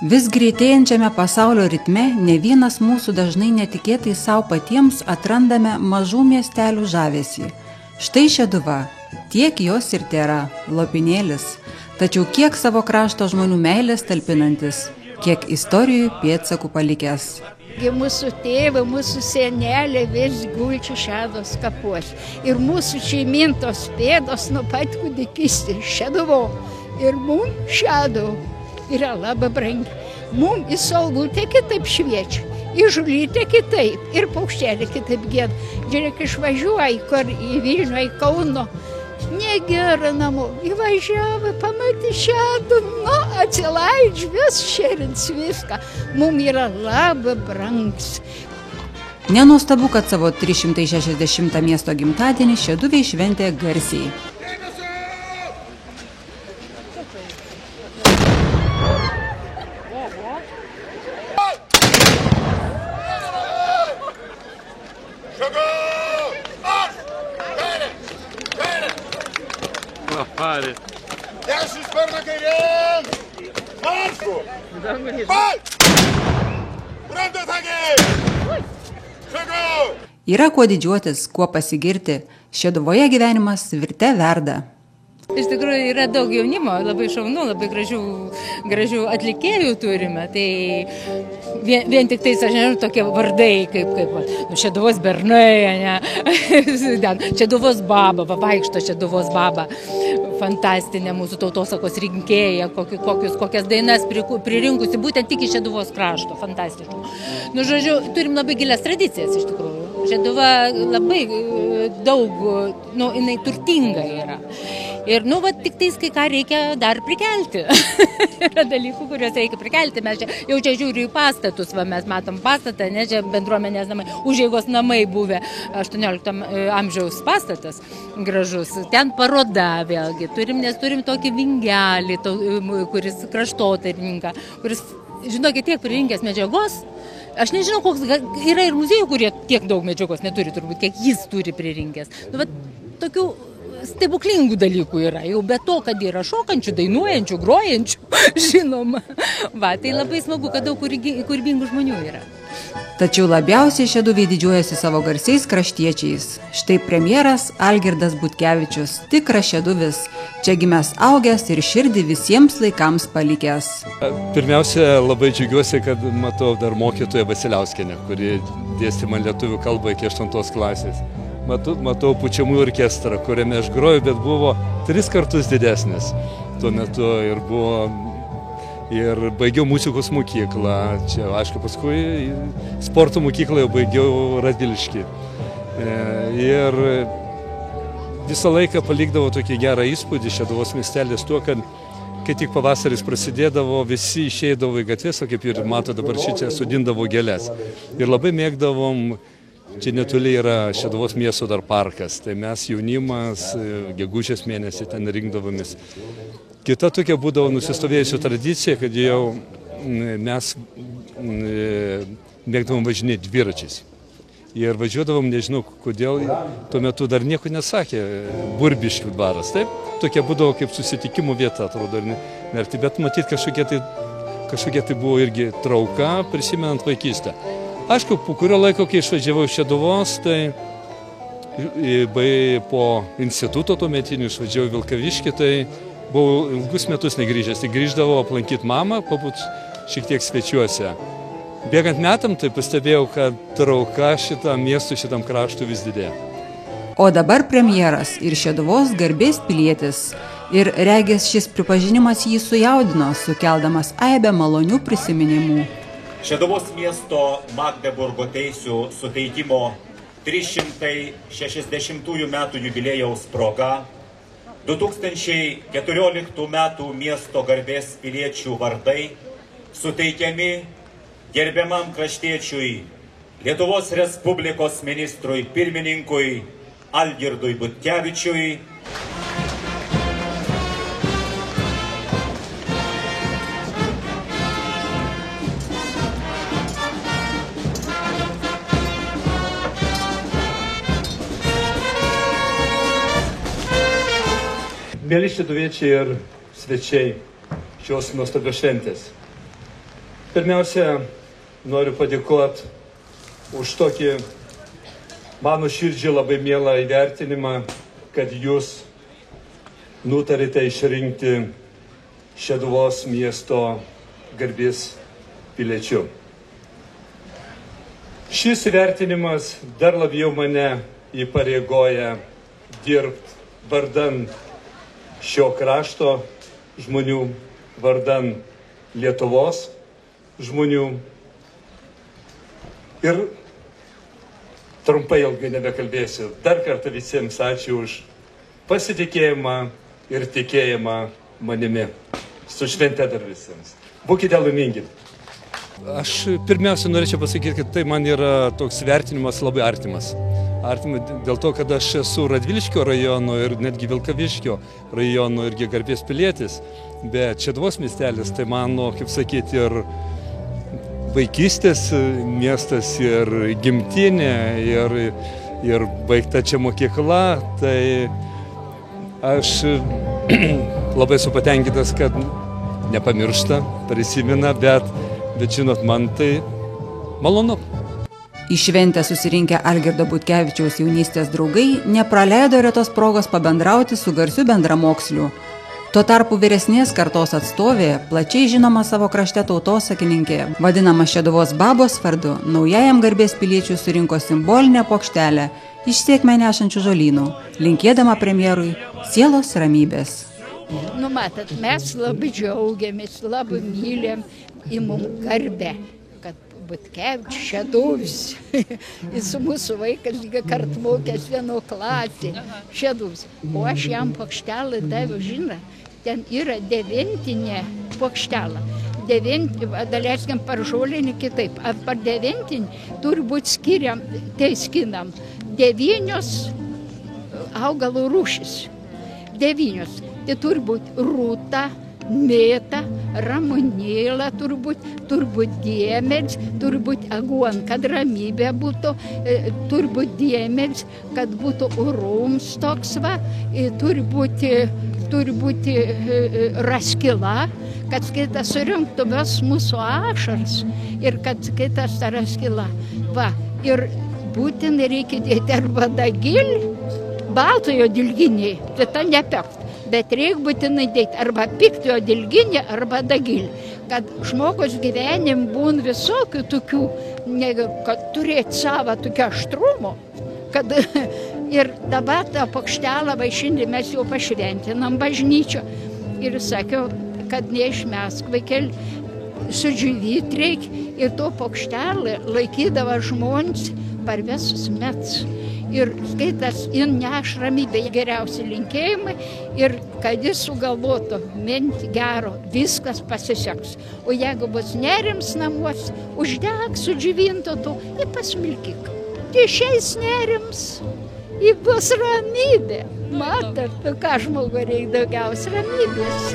Vis greitėjančiame pasaulio ritme ne vienas mūsų dažnai netikėtai savo patiems atrandame mažų miestelių žavesį. Štai Šeduva, tiek jos ir tėra, lopinėlis, tačiau kiek savo krašto žmonių meilės talpinantis, kiek istorijų pėdsakų palikęs. Mūsų tėvai, mūsų seneliai vis gulči Šedos kapuos. Ir mūsų šeimintos pėdos nuo pat kūdikystės Šeduvo. Ir mums Šedo yra labai brangi. Mums į Saulutę kitaip šviečia, į Žulytę kitaip, ir paukštelį kitaip gieda. Žiūrėk, išvažiuoji, kur į Vilnių, į Kauno, negera namo, įvažiavo, pamatė Šedą, atsilaidž, vis šerins viską. Mums yra labai brangs. Nenuostabu, kad savo 360 miesto gimtadienį Šeduviai šventė garsiai. Dešim sparną kairėn! Maršu! Randat hagiai! Šagau! Yra kuo didžiuotis, kuo pasigirti. Šeduvoje gyvenimas virte verda. Iš tikrųjų yra daug jaunimo, labai šaunu, labai gražių atlikėjų turime. Tai vien tik tais, aš nežinau, tokie vardai, kaip Šeduvos bernai, Šeduvos baba, pavaikšto Šeduvos baba. Fantastinė mūsų tautosakos rinkėja, kokias dainas pririnkusi, būtent tik iš Šeduvos krašto, fantastiškų. Nu, žodžiu, turim labai gilias tradicijas iš tikrųjų. Šeduva labai daug, jinai turtinga yra. Ir, tik tais kai ką reikia dar prikelti. Yra dalykų, kuriuos reikia prikelti. Mes jau čia žiūriu į pastatus, mes matom pastatą, čia bendruomenės namai, užeigos namai buvę 18 amžiaus pastatas gražus. Ten paroda vėlgi. Nes turim tokį vingelį, kuris kraštotyrininką, kuris, žinokit, tiek pririnkęs medžiagos. Aš nežinau, koks yra ir muziejų, kurie tiek daug medžiagos neturi, turbūt, kiek jis turi pririnkęs. Tokių stebuklingų dalykų yra, jau be to, kad yra šokančių, dainuojančių, grojančių, žinoma. Tai labai smagu, kad daug kūrybingų žmonių yra. Tačiau labiausiai Šeduviai didžiuojasi savo garsiais kraštiečiais. Štai premjeras Algirdas Butkevičius, tikras šeduvis, čia gimęs augęs ir širdį visiems laikams palikęs. Pirmiausia, labai džiaugiuosi, kad matau dar mokytoją Vasiliauskienę, kuri dėstė man lietuvių kalbą iki 8 klasės. Matau pučiamųjų orkestrą, kuriame aš groju, bet buvo 3 kartus didesnis tuo metu ir baigiau muzikos mokyklą. Čia, aišku, paskui sporto mokyklą jau baigiau Radvilišky. Ir visą laiką palikdavo tokį gerą įspūdį Šeduvos miestelis tuo, kad kai tik pavasaris prasidėdavo, visi išeidavo į gatves, o kaip ir mato dabar čia sodindavo gėles. Ir labai mėgdavom. Čia netoli yra Šeduvos miesto dar parkas, tai mes jaunimas gegužės mėnesį ten rinkdavomės. Kita tokia būdavo nusistovėjusi tradicija, kad jau mes mėgdavom važinėti dviračiais. Ir važiuodavom, nežinau kodėl, tuo metu dar nieko nesakė, Burbiškių dvaras, taip? Tokia būdavo kaip susitikimų vieta, atrodo, bet matyt kažkokia tai buvo irgi trauka, prisimenant vaikystę. Aišku, po kurio laiko, kai išvažiavau iš Šeduvos, tai po instituto tuometinių išvažiavau į Vilkaviškį, tai buvau ilgus metus negrįžęs, tai grįždavau aplankyti mamą, pabūt šiek tiek svečiuose. Bėgant metam, tai pastebėjau, kad trauka šitam miestui, šitam kraštui vis didėja. O dabar premjeras ir Šeduvos garbės pilietis. Ir regis šis pripažinimas jį sujaudino, sukeldamas aibę malonių prisiminimų. Šeduvos miesto Magdeburgo teisių suteikimo 360 metų jubiliejaus proga 2014 metų miesto garbės piliečių vardai suteikiami gerbiamam kraštiečiui Lietuvos Respublikos ministrui pirmininkui Algirdui Butkevičiui. Mėly šeduviečiai ir svečiai šios nuostabios šventės. Pirmiausia, noriu padėkoti už tokį mano širdžiai labai mielą įvertinimą, kad jūs nutarėte išrinkti Šeduvos miesto garbės piliečiu. Šis įvertinimas dar labiau mane įpareigoja dirbti vardan šio krašto žmonių, vardan Lietuvos žmonių. Ir trumpai ilgai nebekalbėsiu. Dar kartą visiems ačiū už pasitikėjimą ir tikėjimą manimi. Su švente dar visiems. Būkite laimingi. Aš pirmiausia norėčiau pasakyti, kad tai man yra toks vertinimas labai artimas. Artimas dėl to, kad aš esu Radviliškio rajono ir netgi Vilkaviškio rajono irgi garbės pilietis. Bet Šeduvos miestelis, tai mano, kaip sakyti, ir vaikystės miestas, ir gimtinė, ir baigta čia mokykla. Tai aš labai esu patenkintas, kad nepamiršta, prisimena, bet žinot, man tai malonu. Į šventę susirinkę Algirdo Butkevičiaus jaunystės draugai nepraleido retos progos pabendrauti su garsiu bendramoksliu. Tuo tarpu vyresnės kartos atstovė, plačiai žinoma savo krašte tautosakininkė, vadinama Šeduvos babos vardu, naujajam garbės piliečiui surinko simbolinę puokštelę iš sėkmę nešančių žolynų, linkėdama premjerui sielos ramybės. Matot, mes labai džiaugiamės, labai mylim į mum garbę, kad Butkevičius Šeduvis. Jis mūsų vaikas kart mokęs vieno klasė Šeduvis. O aš jam puokštelę daviau, žinai, ten yra devintinė puokštelė. Daleiskim par žolinį kitaip. Ar par devintinį turi būti skiriam, tai skinam 9 augalų rūšis. 9. Tai turi būti rūta, mėta, ramunėlė, turi būti dėmedis, turi būti aguon, kad ramybė būtų, turi būti dėmedis, kad būtų urums toks va, turi būti raskila, kad skaitas surinktų vis mūsų ašaras ir kad skaitas ta raskila. Va, ir būtinai reikia dėti arba dagilį, baltojo dilginį, tai ta nepekt. Bet reikia būtinai dėti arba piktojo dilginį, arba dagilį. Kad žmogus gyvenim būn visokių tokių, kad turėti savo tokio aštrumo. Kad, ir dabar tą puokštelę vaišinį mes jau pašventinam bažnyčio. Ir sakiau, kad neišmesk vaikel, sudžiūvyti reikia. Ir to puokštelę laikydavo žmonės per visus metus. Ir skaitas, in neš ramybę, geriausi linkėjimai ir kad jis sugalvotų minti gero, viskas pasiseks. O jeigu bus nerims namuose, uždeg sudžiovinto to ir pasmilkyk. Išeis nerims, ir bus ramybė. Matot, ką žmogui reikia daugiausia ramybės.